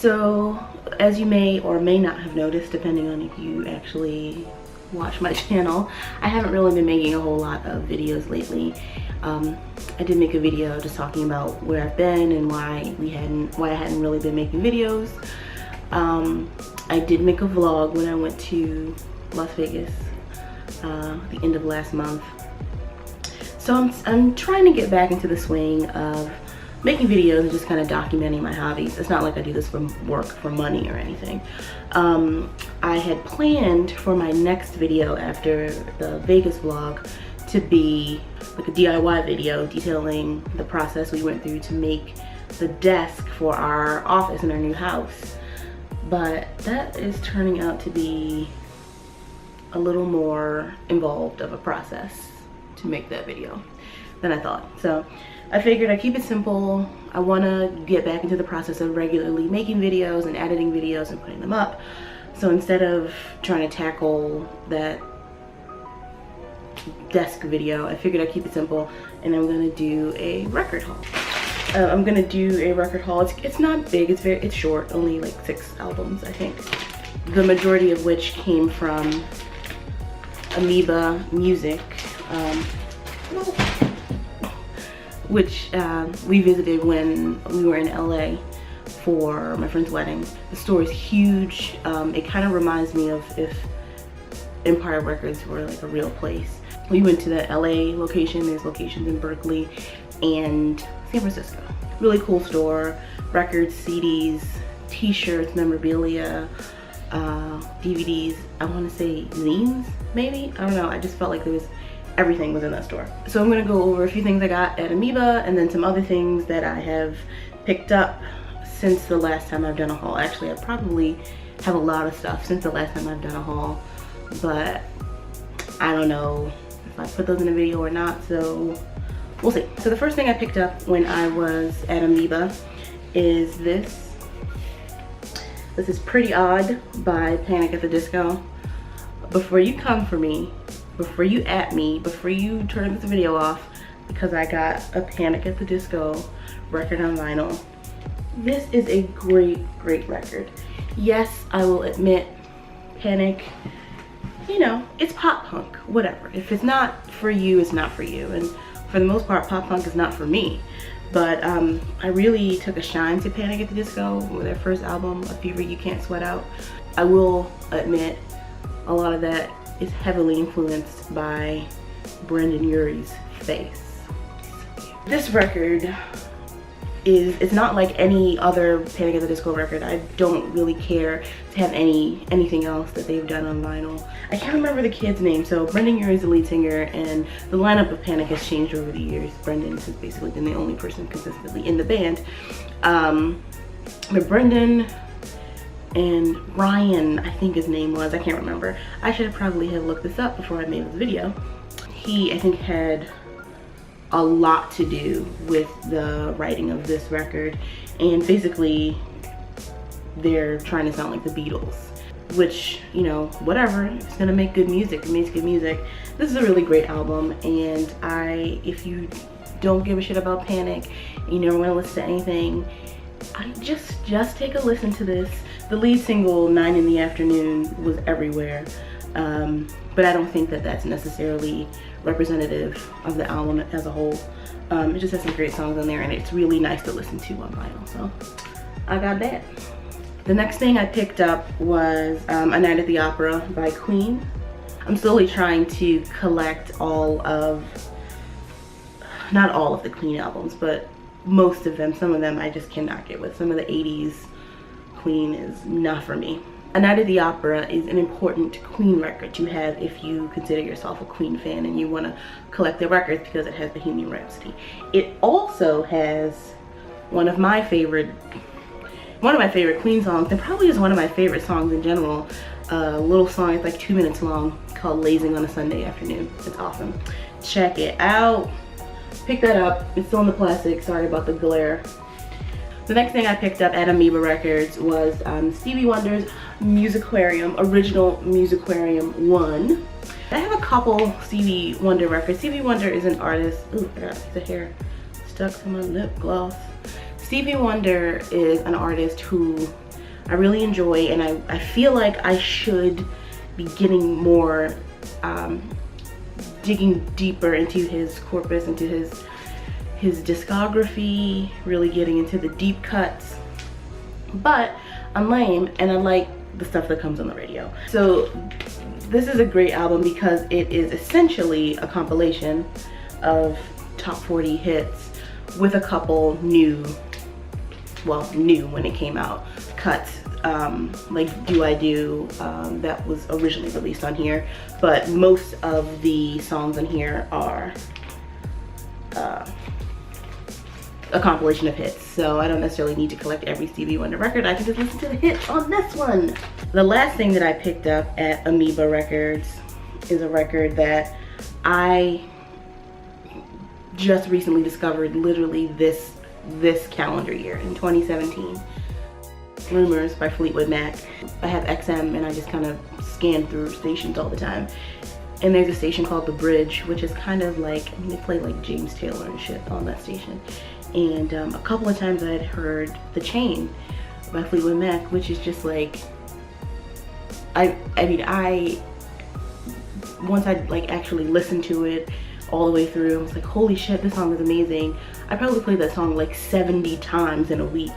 So as you may or may not have noticed, depending on if you actually watch my channel, I haven't really been making a whole lot of videos lately. I did make a video just talking about where I've been and why I hadn't really been making videos. I did make a vlog when I went to Las Vegas the end of last month. So I'm trying to get back into the swing of making videos and just kind of documenting my hobbies. It's not like I do this for work, for money or anything. I had planned for my next video after the Vegas vlog to be like a DIY video detailing the process we went through to make the desk for our office in our new house. But that is turning out to be a little more involved of a process to make that video than I thought. So I figured I'd keep it simple. I want to get back into the process of regularly making videos and editing videos and putting them up. So instead of trying to tackle that desk video, I figured I'd keep it simple, and I'm gonna do a record haul. I'm gonna do a record haul. It's not big, it's short, only like 6 albums, I think. The majority of which came from Amoeba Music, which we visited when we were in LA for my friend's wedding. The store is huge. It kind of reminds me of if Empire Records were like a real place. We went to the LA location. There's locations in Berkeley and San Francisco. Really cool store. Records, CDs, t-shirts, memorabilia, DVDs. I want to say zines, maybe? I don't know. I just felt like everything was in that store. So I'm gonna go over a few things I got at Amoeba and then some other things that I have picked up since the last time I've done a haul. Actually, I probably have a lot of stuff since the last time I've done a haul, but I don't know if I put those in a video or not, so we'll see. So the first thing I picked up when I was at Amoeba is this. This is Pretty Odd by Panic at the Disco. Before you come for me, before you at me, before you turn this video off because I got a Panic at the Disco record on vinyl, this is a great record. Yes, I will admit, Panic, you know, it's pop punk, whatever. If it's not for you, it's not for you. And for the most part, pop punk is not for me. But I really took a shine to Panic at the Disco with their first album, A Fever You Can't Sweat Out. I will admit, a lot of that is heavily influenced by Brendan Urie's face. This record it's not like any other Panic at the Disco record. I don't really care to have anything else that they've done on vinyl. I can't remember the kid's name. So Brendan Urie is the lead singer, and the lineup of Panic has changed over the years. Brendan has basically been the only person consistently in the band. But Brendan and Ryan, I think his name was, I can't remember. I should probably have looked this up before I made this video. He, I think, had a lot to do with the writing of this record, and basically they're trying to sound like the Beatles, which, you know, whatever, it's gonna make good music. It makes good music. This is a really great album, and if you don't give a shit about Panic and you never want to listen to anything, I just take a listen to this. The lead single, 9 in the Afternoon, was everywhere, but I don't think that that's necessarily representative of the album as a whole. It just has some great songs on there, and it's really nice to listen to on vinyl, so I got that. The next thing I picked up was A Night at the Opera by Queen. I'm slowly trying to collect not all of the Queen albums, but most of them. Some of them I just cannot get with. Some of the 80s Queen is not for me. A Night at the Opera is an important Queen record to have if you consider yourself a Queen fan and you want to collect their records, because it has Bohemian Rhapsody. It also has one of my favorite Queen songs, and probably is one of my favorite songs in general. A little song, it's like 2 minutes long, called Lazing on a Sunday Afternoon. It's awesome. Check it out. Pick that up. It's still in the plastic. Sorry about the glare. The next thing I picked up at Amoeba Records was Stevie Wonder's Musiquarium, Original Musiquarium 1. I have a couple Stevie Wonder records. Stevie Wonder is an artist. Ooh, I got a piece of hair stuck to my lip gloss. Stevie Wonder is an artist who I really enjoy, and I feel like I should be getting more, digging deeper into his corpus, into his discography, really getting into the deep cuts. But I'm lame and I like the stuff that comes on the radio. So this is a great album because it is essentially a compilation of top 40 hits with a couple new, well, new when it came out, cuts, like Do I Do, that was originally released on here, but most of the songs on here are a compilation of hits, so I don't necessarily need to collect every Stevie Wonder record. I can just listen to the hits on this one. The last thing that I picked up at Amoeba Records is a record that I just recently discovered, literally this calendar year in 2017. Rumors by Fleetwood Mac. I have XM and I just kind of scan through stations all the time. And there's a station called The Bridge, which is kind of like, I mean, they play like James Taylor and shit on that station. And a couple of times I had heard The Chain by Fleetwood Mac, which is just like, once I like actually listened to it all the way through, I was like, holy shit, this song is amazing. I probably played that song like 70 times in a week.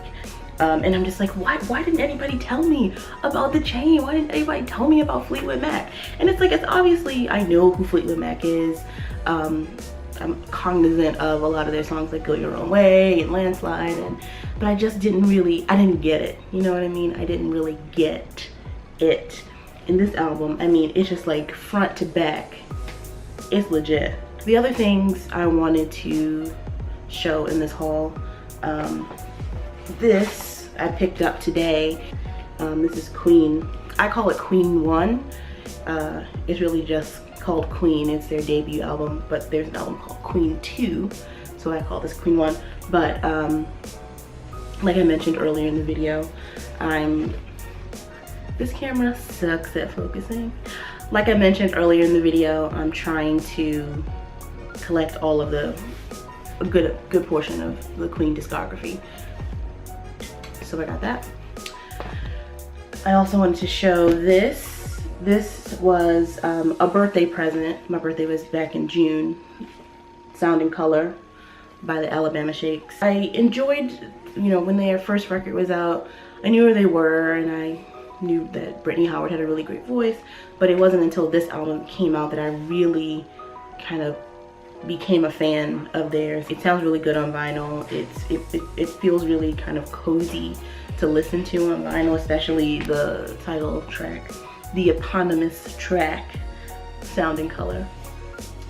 And I'm just like, why didn't anybody tell me about The Chain? Why didn't anybody tell me about Fleetwood Mac? And it's like, it's obviously, I know who Fleetwood Mac is. I'm cognizant of a lot of their songs like Go Your Own Way and Landslide, but I just didn't get it. You know what I mean? I didn't really get it. In this album, I mean, it's just like front to back, it's legit. The other things I wanted to show in this haul, this I picked up today. This is Queen. I call it Queen 1. It's really just called Queen. It's their debut album, but there's an album called Queen 2, so I call this Queen 1. But like I mentioned earlier in the video, this camera sucks at focusing. Like I mentioned earlier in the video, I'm trying to collect all of a good portion of the Queen discography. So I got that. I also wanted to show this. This was a birthday present. My birthday was back in June. Sound and Color by the Alabama Shakes. I enjoyed, you know, when their first record was out, I knew where they were and I knew that Brittany Howard had a really great voice, but it wasn't until this album came out that I really kind of became a fan of theirs. It sounds really good on vinyl. It feels really kind of cozy to listen to on vinyl, especially the title track, the eponymous track, Sound and Color.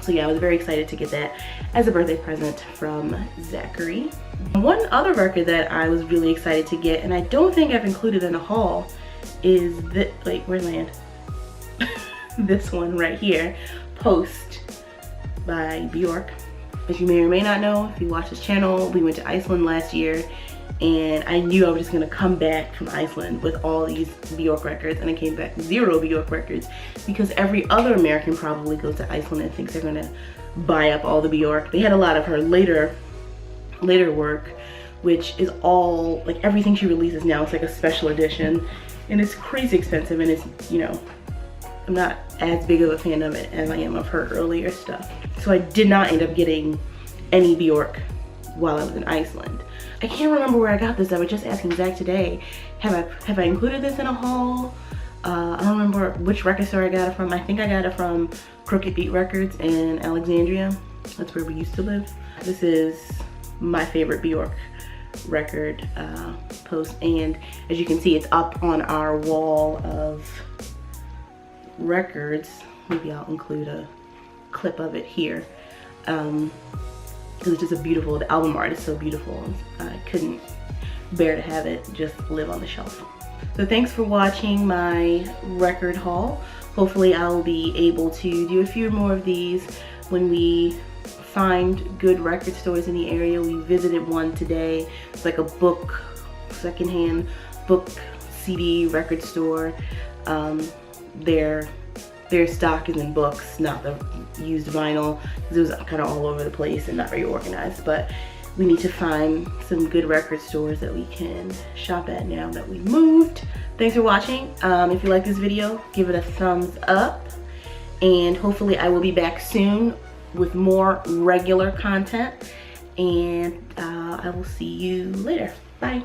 So yeah, I was very excited to get that as a birthday present from Zachary. One other record that I was really excited to get, and I don't think I've included in a haul, is this, wait, where's my hand? This one right here, Post by Bjork. As you may or may not know, if you watch this channel, we went to Iceland last year, and I knew I was just gonna come back from Iceland with all these Bjork records, and I came back 0 Bjork records because every other American probably goes to Iceland and thinks they're gonna buy up all the Bjork. They had a lot of her later work, which is all, like everything she releases now, it's like a special edition, and it's crazy expensive, and it's, you know, I'm not as big of a fan of it as I am of her earlier stuff. So I did not end up getting any Bjork while I was in Iceland. I can't remember where I got this. I was just asking Zach today, have I included this in a haul? I don't remember which record store I got it from. I think I got it from Crooked Beat Records in Alexandria. That's where we used to live. This is my favorite Bjork record, Post, and as you can see, it's up on our wall of records. Maybe I'll include a clip of it here, because it's just a beautiful, the album art is so beautiful. I couldn't bear to have it just live on the shelf. So thanks for watching my record haul. Hopefully I'll be able to do a few more of these when we find good record stores in the area. We visited one today. It's like a book, secondhand book CD record store. Their stock is in books, not the used vinyl, because it was kind of all over the place and not very organized. But we need to find some good record stores that we can shop at now that we moved. Thanks for watching. If you like this video, give it a thumbs up, and hopefully I will be back soon with more regular content, and I will see you later. Bye.